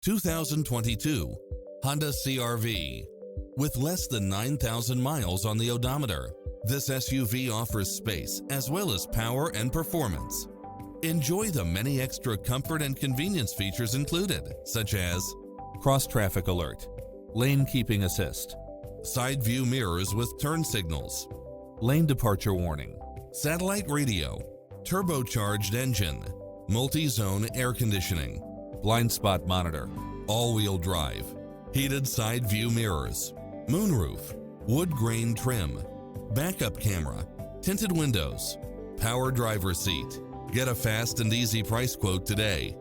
2022 Honda CR-V. With less than 9,000 miles on the odometer, this SUV offers space as well as power and performance. Enjoy the many extra comfort and convenience features included, such as cross-traffic alert, lane keeping assist, side view mirrors with turn signals, lane departure warning, satellite radio, turbocharged engine, multi-zone air conditioning, blind spot monitor, all-wheel drive, heated side view mirrors, moonroof, wood grain trim, backup camera, tinted windows, power driver seat. Get a fast and easy price quote today